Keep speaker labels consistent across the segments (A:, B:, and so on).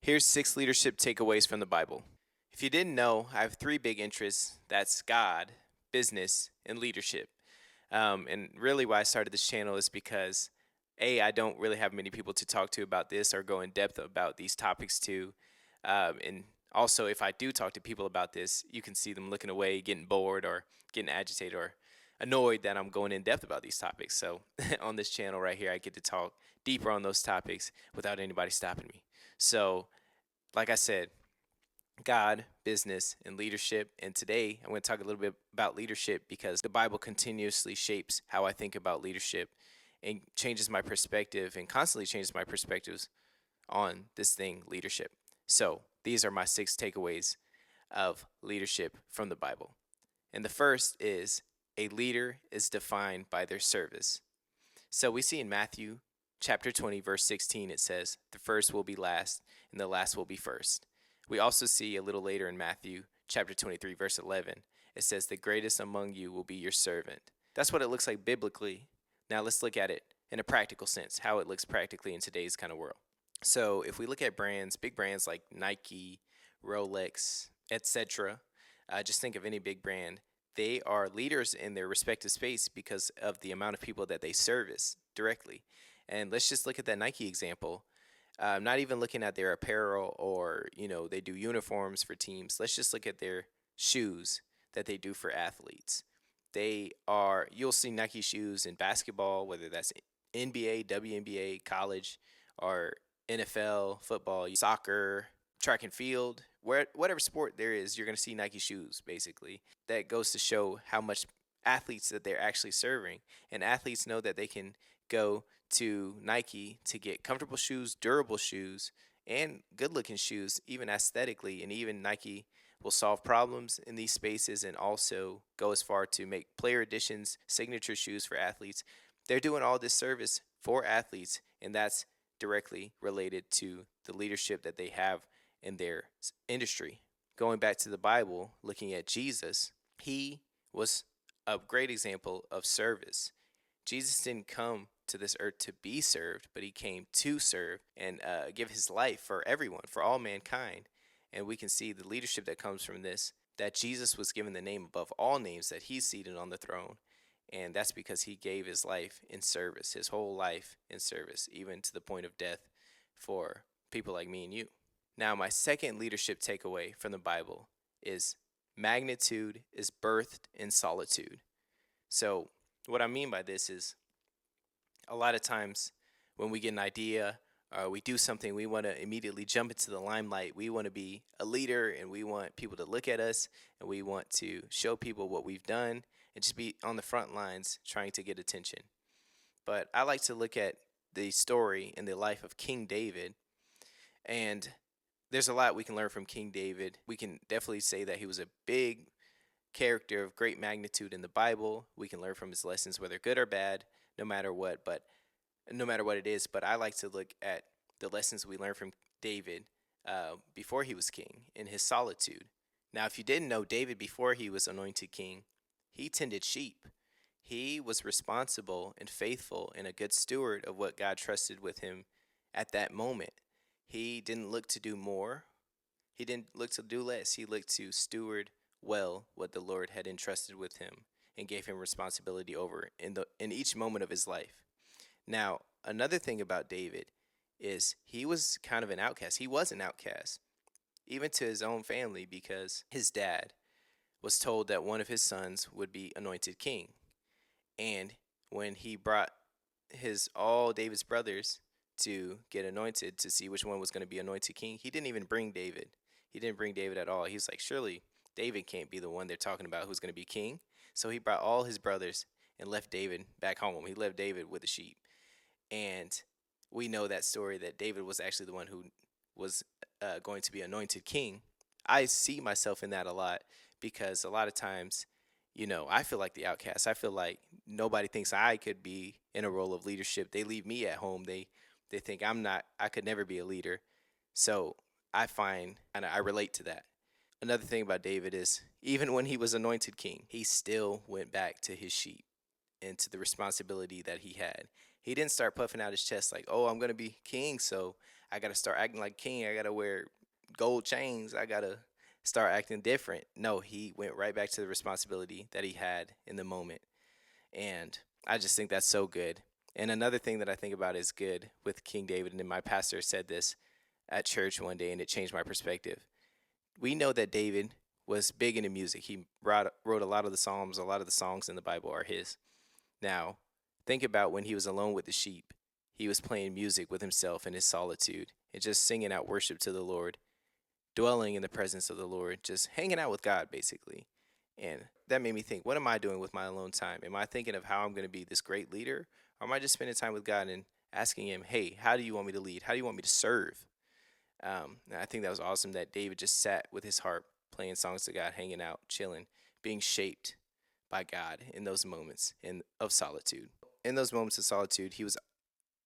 A: Here's 6 leadership takeaways from the Bible. If you didn't know, I have 3 big interests. That's God, business, and leadership. And really why I started this channel is because I don't really have many people to talk to about this or go in depth about these topics to. And also, if I do talk to people about this, you can see them looking away, getting bored, or getting agitated, or annoyed that I'm going in depth about these topics. So on this channel right here, I get to talk deeper on those topics without anybody stopping me. So, like I said, God, business, and leadership. And today I'm going to talk a little bit about leadership because the Bible continuously shapes how I think about leadership and changes my perspective and constantly changes my perspectives on this thing, leadership. So these are my 6 takeaways of leadership from the Bible. And the first is a leader is defined by their service. So we see in Matthew chapter 20, verse 16, it says, the first will be last and the last will be first. We also see a little later in Matthew chapter 23, verse 11, it says, the greatest among you will be your servant. That's what it looks like biblically. Now let's look at it in a practical sense, how it looks practically in today's kind of world. So if we look at brands, big brands like Nike, Rolex, etc., just think of any big brand. They are leaders in their respective space because of the amount of people that they service directly. And let's just look at that Nike example. Not even looking at their apparel or, they do uniforms for teams. Let's just look at their shoes that they do for athletes. You'll see Nike shoes in basketball, whether that's NBA, WNBA, college, or NFL, football, soccer, track and field, whatever sport there is, you're going to see Nike shoes, basically. That goes to show how much athletes that they're actually serving. And athletes know that they can go to Nike to get comfortable shoes, durable shoes, and good looking shoes, even aesthetically. And even Nike will solve problems in these spaces and also go as far to make player editions, signature shoes for athletes. They're doing all this service for athletes, and that's directly related to the leadership that they have in their industry. Going back to the Bible, looking at Jesus, he was a great example of service. Jesus didn't come to this earth to be served, but he came to serve and give his life for everyone, for all mankind. And we can see the leadership that comes from this, that Jesus was given the name above all names, that he's seated on the throne. And that's because he gave his life in service, his whole life in service, even to the point of death for people like me and you. Now, my second leadership takeaway from the Bible is magnitude is birthed in solitude. So, what I mean by this is a lot of times when we get an idea or we do something, we want to immediately jump into the limelight. We want to be a leader and we want people to look at us and we want to show people what we've done and just be on the front lines trying to get attention. But I like to look at the story and the life of King David, and there's a lot we can learn from King David. We can definitely say that he was a big character of great magnitude in the Bible. We can learn from his lessons, whether good or bad, no matter what it is. But I like to look at the lessons we learn from David before he was king in his solitude. Now, if you didn't know, David, before he was anointed king, he tended sheep. He was responsible and faithful and a good steward of what God trusted with him at that moment. He didn't look to do more. He didn't look to do less. He looked to steward well what the Lord had entrusted with him and gave him responsibility over in each moment of his life. Now, another thing about David is he was kind of an outcast. He was an outcast, even to his own family, because his dad was told that one of his sons would be anointed king. And when he brought all David's brothers to get anointed to see which one was going to be anointed king, he didn't even bring David. He didn't bring David at all. He was like, surely David can't be the one they're talking about who's going to be king. So he brought all his brothers and left David back home. He left David with the sheep. And we know that story that David was actually the one who was going to be anointed king. I see myself in that a lot because a lot of times, I feel like the outcast. I feel like nobody thinks I could be in a role of leadership. They leave me at home. They think I could never be a leader. So I find, and I relate to that. Another thing about David is even when he was anointed king, he still went back to his sheep and to the responsibility that he had. He didn't start puffing out his chest like, oh, I'm going to be king, so I got to start acting like king. I got to wear gold chains. I got to start acting different. No, he went right back to the responsibility that he had in the moment. And I just think that's so good. And another thing that I think about is good with King David, and then my pastor said this at church one day, and it changed my perspective. We know that David was big into music. He wrote a lot of the Psalms, a lot of the songs in the Bible are his. Now, think about when he was alone with the sheep. He was playing music with himself in his solitude and just singing out worship to the Lord, dwelling in the presence of the Lord, just hanging out with God, basically. And that made me think, what am I doing with my alone time? Am I thinking of how I'm going to be this great leader? Or am I just spending time with God and asking Him, hey, how do you want me to lead? How do you want me to serve? And I think that was awesome that David just sat with his harp, playing songs to God, hanging out, chilling, being shaped by God in those moments of solitude. In those moments of solitude, he was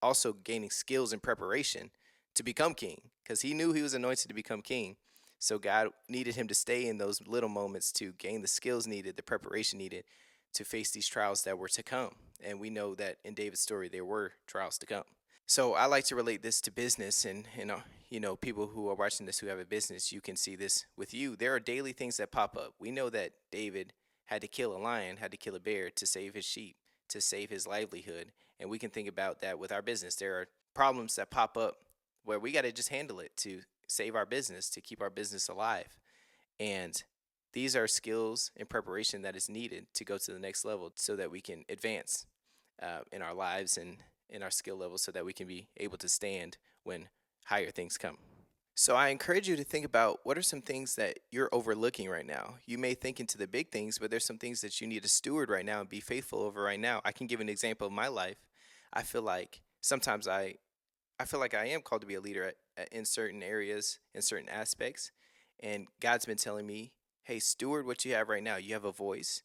A: also gaining skills and preparation to become king because he knew he was anointed to become king. So God needed him to stay in those little moments to gain the skills needed, the preparation needed to face these trials that were to come. And we know that in David's story, there were trials to come. So I like to relate this to business, and people who are watching this who have a business, you can see this with you. There are daily things that pop up. We know that David had to kill a lion, had to kill a bear to save his sheep, to save his livelihood, and we can think about that with our business. There are problems that pop up where we got to just handle it to save our business, to keep our business alive. And these are skills and preparation that is needed to go to the next level so that we can advance in our lives and in our skill level so that we can be able to stand when higher things come. So I encourage you to think about what are some things that you're overlooking right now. You may think into the big things, but there's some things that you need to steward right now and be faithful over right now. I can give an example of my life. I feel like sometimes I feel like I am called to be a leader in certain areas, in certain aspects. And God's been telling me, hey, steward what you have right now. You have a voice.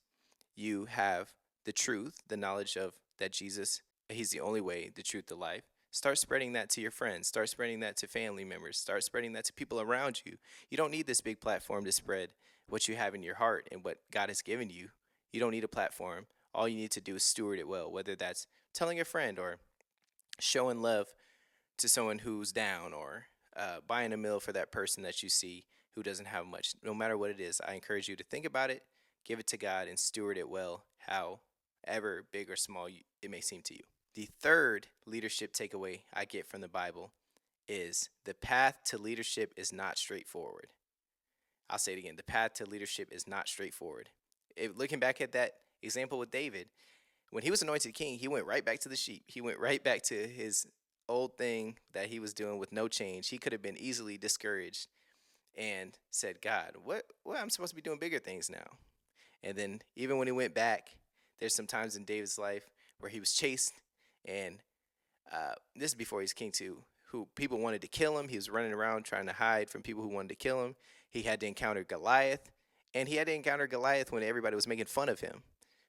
A: You have the truth, the knowledge of that Jesus, He's the only way, the truth, the life. Start spreading that to your friends. Start spreading that to family members. Start spreading that to people around you. You don't need this big platform to spread what you have in your heart and what God has given you. You don't need a platform. All you need to do is steward it well, whether that's telling a friend or showing love to someone who's down or buying a meal for that person that you see who doesn't have much. No matter what it is, I encourage you to think about it, give it to God, and steward it well, however big or small it may seem to you. The third leadership takeaway I get from the Bible is the path to leadership is not straightforward. I'll say it again. The path to leadership is not straightforward. Looking back at that example with David, when he was anointed king, he went right back to the sheep. He went right back to his old thing that he was doing with no change. He could have been easily discouraged and said, God, what I'm supposed to be doing bigger things now. And then even when he went back, there's some times in David's life where he was chased, and this is before he's king too, who people wanted to kill him. He was running around trying to hide from people who wanted to kill him. He had to encounter Goliath, and he had to encounter Goliath when everybody was making fun of him.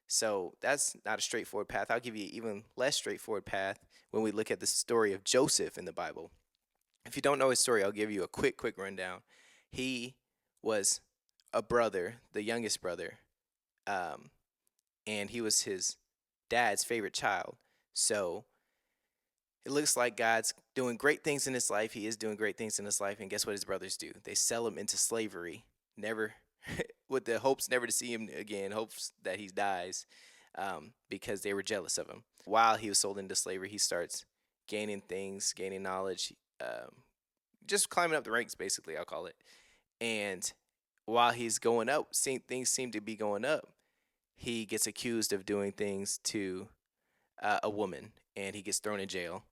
A: So that's not a straightforward path. I'll give you an even less straightforward path when we look at the story of Joseph in the Bible. If you don't know his story, I'll give you a quick rundown. He was a brother, the youngest brother, and he was his dad's favorite child. So it looks like God's doing great things in his life. He is doing great things in his life. And guess what his brothers do? They sell him into slavery, never with the hopes never to see him again, hopes that he dies, because they were jealous of him. While he was sold into slavery, he starts gaining things, gaining knowledge, just climbing up the ranks, basically, I'll call it. And while he's going up, things seem to be going up, he gets accused of doing things to a woman, and he gets thrown in jail.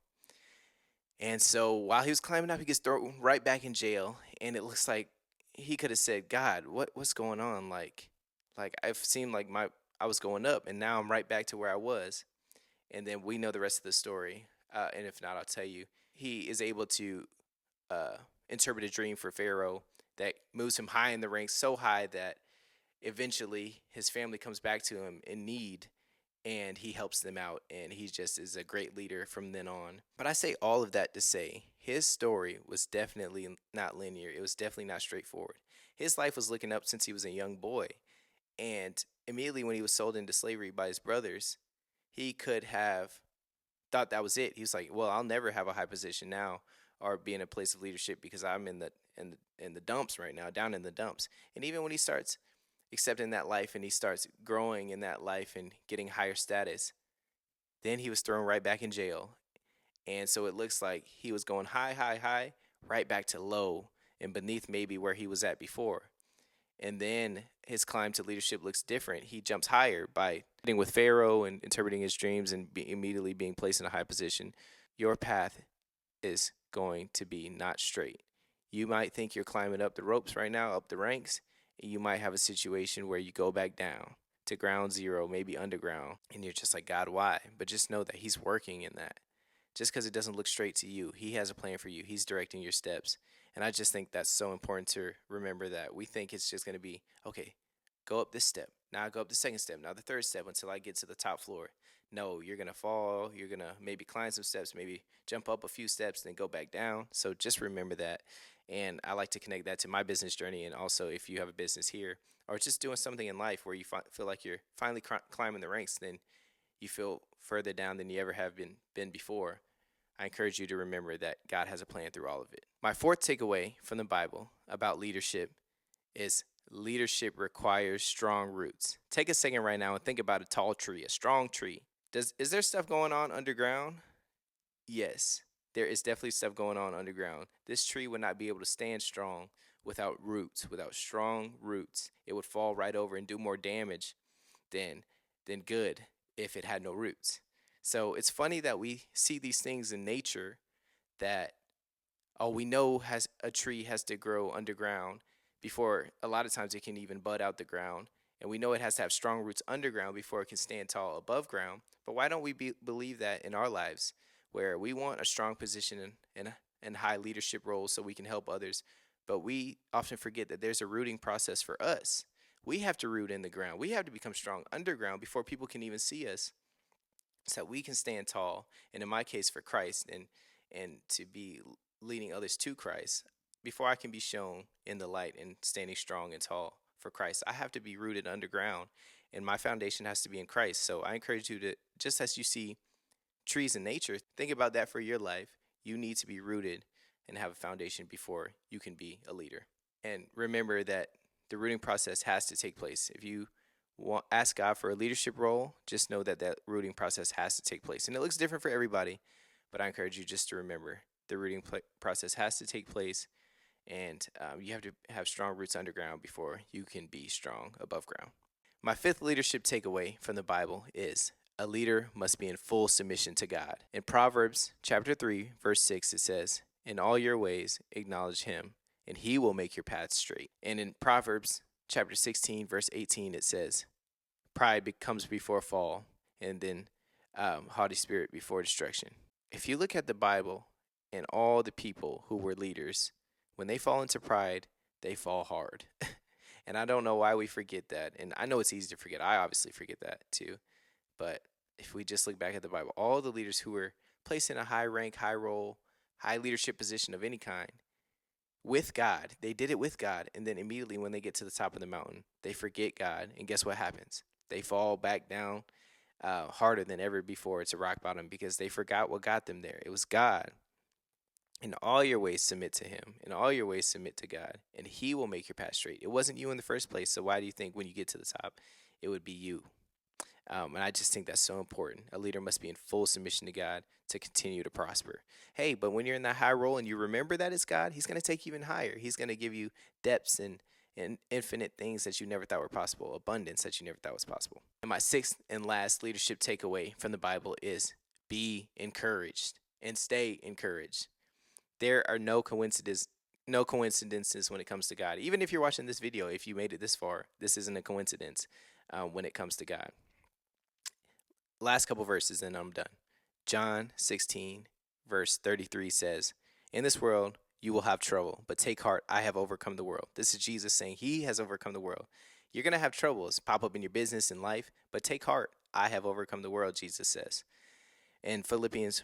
A: And so while he was climbing up, he gets thrown right back in jail, and it looks like he could have said, God, what's going on? Like I've seemed like I was going up, and now I'm right back to where I was. And then we know the rest of the story. And if not, I'll tell you. He is able to interpret a dream for Pharaoh that moves him high in the ranks, so high that eventually his family comes back to him in need, and he helps them out, and he just is a great leader from then on. But I say all of that to say his story was definitely not linear. It was definitely not straightforward. His life was looking up since he was a young boy, and immediately when he was sold into slavery by his brothers, he could have thought that was it. He was like, well, I'll never have a high position now, or be in a place of leadership because I'm in the dumps right now, down in the dumps. And even when he starts accepting that life and he starts growing in that life and getting higher status, then he was thrown right back in jail. And so it looks like he was going high, high, high, right back to low and beneath maybe where he was at before. And then his climb to leadership looks different. He jumps higher by sitting with Pharaoh and interpreting his dreams and immediately being placed in a high position. Your path is going to be not straight. You might think you're climbing up the ropes right now, up the ranks, and you might have a situation where you go back down to ground zero, maybe underground, and you're just like, God, why? But just know that He's working in that. Just because it doesn't look straight to you, He has a plan for you. He's directing your steps. And I just think that's so important to remember that. We think it's just going to be, okay, go up this step. Now I go up the second step. Now the third step until I get to the top floor. No, you're going to fall. You're going to maybe climb some steps, maybe jump up a few steps, then go back down. So just remember that. And I like to connect that to my business journey. And also, if you have a business here or just doing something in life where you feel like you're finally climbing the ranks, then you feel further down than you ever have been before. I encourage you to remember that God has a plan through all of it. My fourth takeaway from the Bible about leadership is leadership requires strong roots. Take a second right now and think about a tall tree, a strong tree. Is there stuff going on underground? Yes, there is definitely stuff going on underground. This tree would not be able to stand strong without roots, without strong roots. It would fall right over and do more damage than good if it had no roots. So it's funny that we see these things in nature that, oh, we know has a tree has to grow underground before a lot of times it can even bud out the ground. And we know it has to have strong roots underground before it can stand tall above ground. But why don't we believe that in our lives, where we want a strong position in high leadership roles so we can help others, but we often forget that there's a rooting process for us. We have to root in the ground. We have to become strong underground before people can even see us, so that we can stand tall. And in my case, for Christ, and to be leading others to Christ. Before I can be shown in the light and standing strong and tall for Christ, I have to be rooted underground, and my foundation has to be in Christ. So I encourage you to, just as you see trees in nature, think about that for your life. You need to be rooted and have a foundation before you can be a leader. And remember that the rooting process has to take place. If you ask God for a leadership role, just know that that rooting process has to take place. And it looks different for everybody, but I encourage you just to remember the rooting process has to take place, and you have to have strong roots underground before you can be strong above ground. My fifth leadership takeaway from the Bible is a leader must be in full submission to God. In Proverbs chapter 3, verse 6, it says, "In all your ways acknowledge Him, and He will make your paths straight." And in Proverbs chapter 16, verse 18, it says, "Pride comes before a fall, and then haughty spirit before destruction." If you look at the Bible and all the people who were leaders, when they fall into pride, they fall hard. And I don't know why we forget that. And I know it's easy to forget. I obviously forget that too. But if we just look back at the Bible, all the leaders who were placed in a high rank, high role, high leadership position of any kind, with God, they did it with God. And then immediately when they get to the top of the mountain, they forget God. And guess what happens? They fall back down harder than ever before to rock bottom because they forgot what got them there. It was God. In all your ways, submit to Him. In all your ways, submit to God, and He will make your path straight. It wasn't you in the first place, so why do you think when you get to the top, it would be you? And I just think that's so important. A leader must be in full submission to God to continue to prosper. Hey, but when you're in that high role and you remember that it's God, He's going to take you even higher. He's going to give you depths and infinite things that you never thought were possible, abundance that you never thought was possible. And my sixth and last leadership takeaway from the Bible is be encouraged and stay encouraged. There are no coincidences when it comes to God. Even if you're watching this video, if you made it this far, this isn't a coincidence when it comes to God. Last couple verses, and I'm done. John 16, verse 33 says, "In this world you will have trouble, but take heart, I have overcome the world." This is Jesus saying He has overcome the world. You're going to have troubles pop up in your business and life, but take heart, I have overcome the world, Jesus says. In Philippians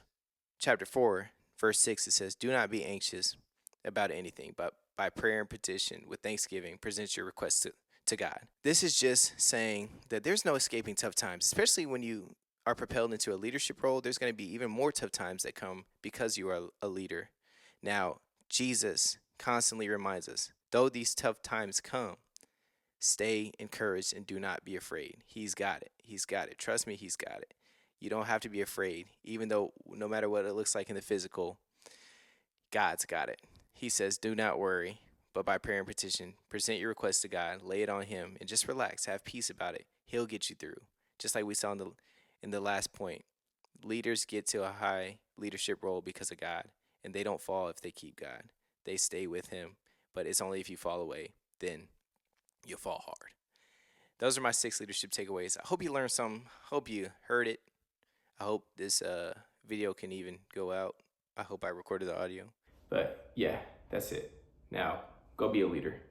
A: chapter 4, verse 6, it says, "Do not be anxious about anything, but by prayer and petition with thanksgiving, present your requests to God." This is just saying that there's no escaping tough times, especially when you are propelled into a leadership role. There's going to be even more tough times that come because you are a leader. Now, Jesus constantly reminds us, though these tough times come, stay encouraged and do not be afraid. He's got it. He's got it. Trust me, he's got it. You don't have to be afraid, even though no matter what it looks like in the physical, God's got it. He says, do not worry, but by prayer and petition, present your request to God, lay it on him, and just relax, have peace about it. He'll get you through. Just like we saw in the last point. Leaders get to a high leadership role because of God, and they don't fall if they keep God. They stay with him, but it's only if you fall away, then you'll fall hard. Those are my 6 leadership takeaways. I hope you learned some. Hope you heard it. I hope this video can even go out. I hope I recorded the audio. But yeah, that's it. Now, go be a leader.